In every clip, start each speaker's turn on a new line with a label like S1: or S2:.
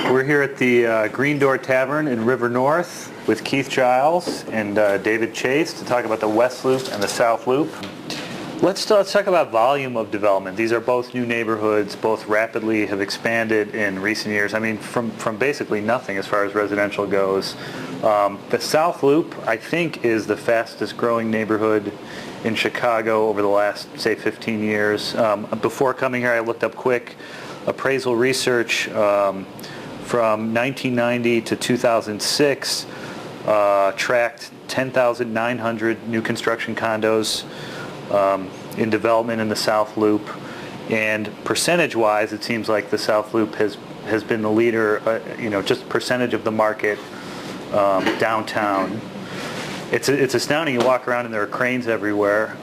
S1: We're here at the Green Door Tavern in River North with Keith Giles and David Chase to talk about the West Loop and the South Loop. Let's talk about volume of development. These are both new neighborhoods, both rapidly have expanded in recent years. I mean, from basically nothing as far as residential goes. The South Loop, I think, is the fastest growing neighborhood in Chicago over the last, say, 15 years. Before coming here, I looked up quick appraisal research from 1990 to 2006, tracked 10,900 new construction condos in development in the South Loop, and percentage-wise, it seems like the South Loop has been the leader. Just percentage of the market downtown. It's astounding. You walk around and there are cranes everywhere.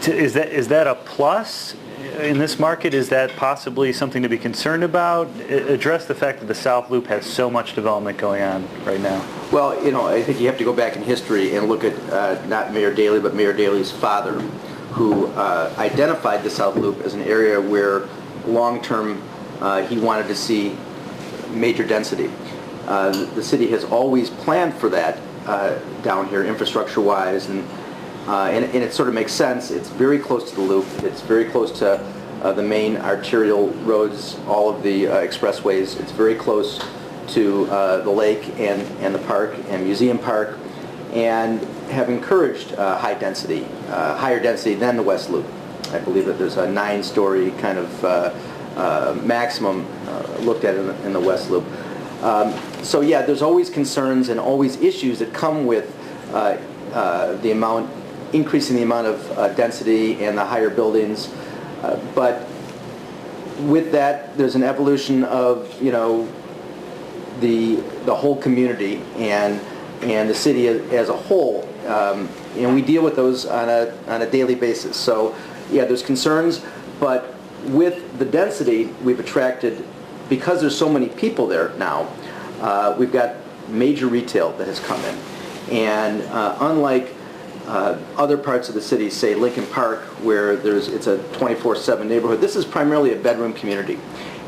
S1: Is that a plus in this market? Is that possibly something to be concerned about? Address the fact that the South Loop has so much development going on right now.
S2: Well, I think you have to go back in history and look at not Mayor Daley, but Mayor Daley's father, who identified the South Loop as an area where long-term he wanted to see major density. The city has always planned for that down here, infrastructure-wise, and it sort of makes sense. It's very close to the loop. It's very close to the main arterial roads, all of the expressways. It's very close to the lake and the park and Museum Park, and have encouraged higher density than the West Loop. I believe that there's a 9-story kind of maximum looked at in the West Loop. So yeah, there's always concerns and always issues that come with increasing the amount of density and the higher buildings, but with that, there's an evolution of the whole community and the city as a whole, and we deal with those on a daily basis. So yeah, there's concerns, but with the density we've attracted, because there's so many people there now, we've got major retail that has come in, and unlike other parts of the city, say Lincoln Park, where it's a 24/7 neighborhood, this is primarily a bedroom community,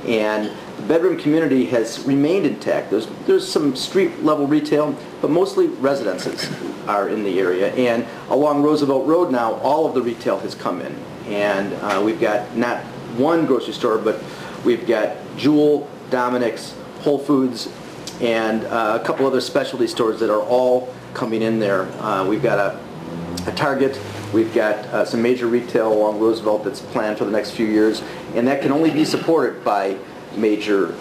S2: and the bedroom community has remained intact. There's some street level retail, but mostly residences are in the area, and along Roosevelt Road now, all of the retail has come in, and we've got not one grocery store, but we've got Jewel, Dominic's, Whole Foods, and a couple other specialty stores that are all coming in there. We've got a Target, we've got some major retail along Roosevelt that's planned for the next few years, and that can only be supported by major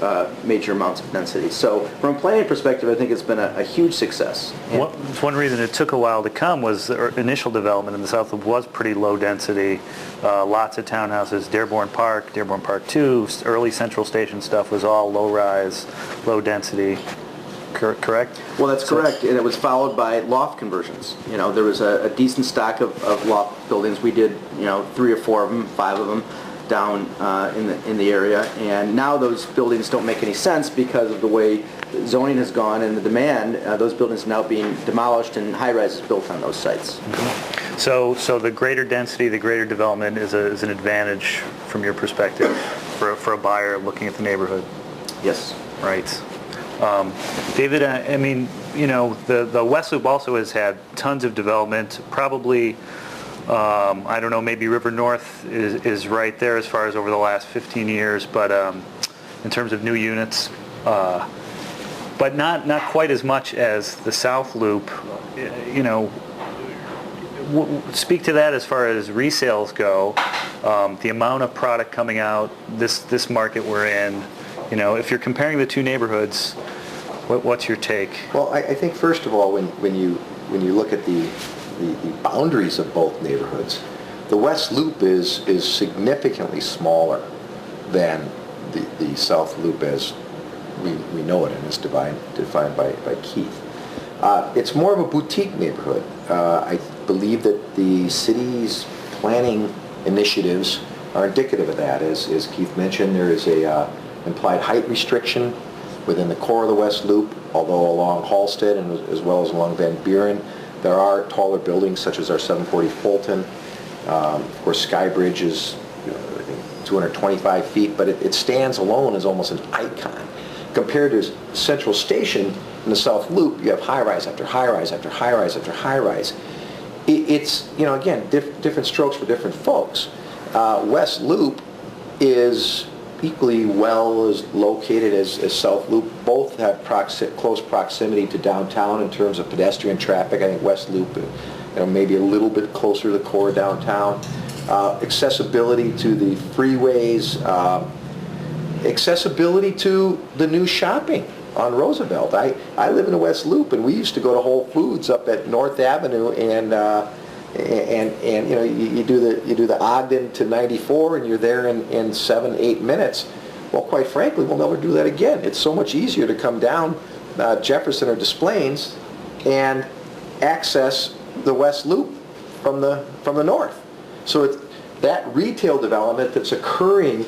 S2: amounts of density. So from a planning perspective, I think it's been a huge success.
S1: One reason it took a while to come was the initial development in the South Loop was pretty low density, lots of townhouses. Dearborn Park 2, early Central Station stuff was all low-rise, low density. Correct?
S2: Well, that's correct, and it was followed by loft conversions. There was a decent stock of loft buildings. We did 3 or 4 of them, 5 of them down in the area, and now those buildings don't make any sense because of the way zoning has gone and the demand. Those buildings are now being demolished and high-rises built on those sites.
S1: Mm-hmm. So the greater density, the greater development is an advantage from your perspective for a buyer looking at the neighborhood.
S2: Yes.
S1: Right. David, I mean, the West Loop also has had tons of development. Probably, I don't know, maybe River North is right there as far as over the last 15 years, but in terms of new units, but not quite as much as the South Loop. Speak to that as far as resales go. The amount of product coming out, this market we're in. If you're comparing the two neighborhoods, what's your take?
S3: Well, I think first of all, when you look at the boundaries of both neighborhoods, the West Loop is significantly smaller than the South Loop as we know it and is defined by Keith. It's more of a boutique neighborhood. I believe that the city's planning initiatives are indicative of that. As Keith mentioned, there is a implied height restriction within the core of the West Loop, although along Halsted and as well as along Van Buren, there are taller buildings such as our 740 Fulton. Of course, Skybridge is, I think, 225 feet, but it stands alone as almost an icon. Compared to Central Station in the South Loop, you have high-rise after high-rise after high-rise after high-rise. It's, again, different strokes for different folks. West Loop is equally well as located as South Loop. Both have close proximity to downtown in terms of pedestrian traffic. I think West Loop, maybe a little bit closer to the core downtown. Accessibility to the freeways, accessibility to the new shopping on Roosevelt. I live in the West Loop, and we used to go to Whole Foods up at North Avenue, and you do the Ogden to 94, and you're there in 7-8 minutes. Well, quite frankly, we'll never do that again. It's so much easier to come down Jefferson or Des Plaines and access the West Loop from the north. So that retail development that's occurring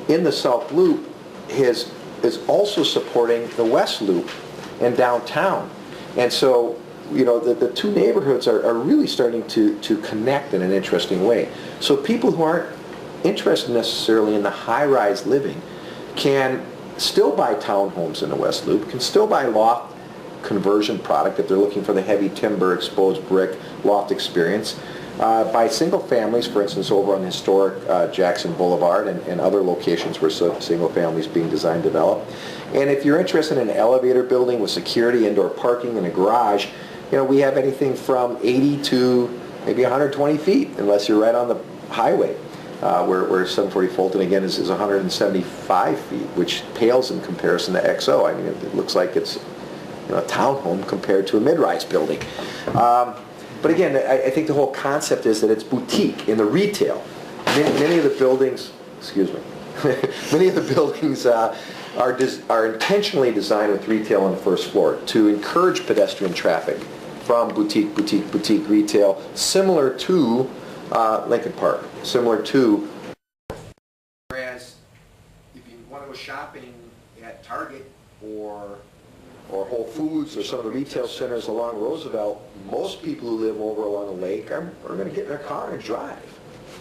S3: in the South Loop is also supporting the West Loop and downtown. And so, the two neighborhoods are really starting to connect in an interesting way. So people who aren't interested necessarily in the high-rise living can still buy townhomes in the West Loop, can still buy loft conversion product if they're looking for the heavy timber, exposed brick loft experience. Buy single families, for instance, over on historic Jackson Boulevard and other locations where single families being designed and developed. And if you're interested in an elevator building with security, indoor parking, and a garage, we have anything from 80 to maybe 120 feet, unless you're right on the highway, where 740 Fulton, again, is 175 feet, which pales in comparison to XO. I mean, it looks like it's a townhome compared to a mid-rise building. But again, I think the whole concept is that it's boutique in the retail. Many of the buildings, many of the buildings are intentionally designed with retail on the first floor to encourage pedestrian traffic from boutique retail, similar to Lincoln Park, similar to. Whereas if you want to go shopping at Target or Whole Foods or some of the retail centers along Roosevelt, most people who live over along the lake are going to get in their car and drive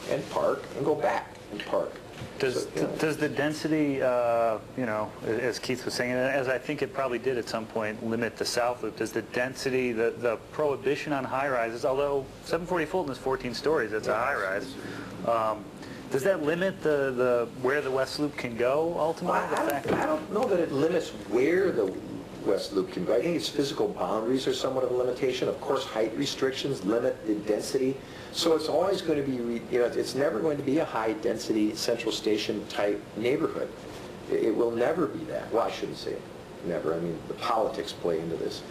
S3: and park and go back and park.
S1: Does the density, as Keith was saying, and as I think it probably did at some point, limit the South Loop? Does the density, the prohibition on high-rises, although 740 Fulton is 14 stories, that's a high-rise, does that limit the where the West Loop can go ultimately?
S3: I don't know that it limits where the West Loop can go. I think its physical boundaries are somewhat of a limitation. Of course, height restrictions limit the density. So it's always going to be, it's never going to be a high-density Central Station type neighborhood. It will never be that. Well, I shouldn't say it. Never. I mean, the politics play into this.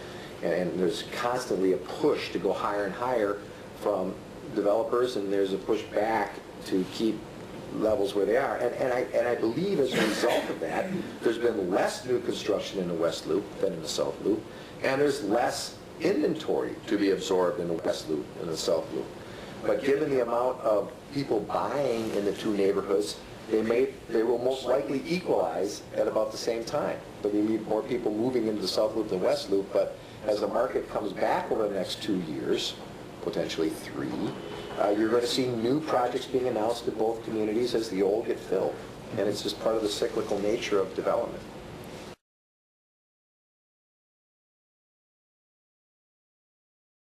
S3: And there's constantly a push to go higher and higher from developers, and there's a push back to keep levels where they are. And I believe as a result of that, there's been less new construction in the West Loop than in the South Loop, and there's less inventory to be absorbed in the West Loop and the South Loop. But given the amount of people buying in the two neighborhoods, they will most likely equalize at about the same time. But we need more people moving into the South Loop than West Loop. But as the market comes back over the next 2 years, potentially 3, you're going to see new projects being announced in both communities as the old get filled. And it's just part of the cyclical nature of development.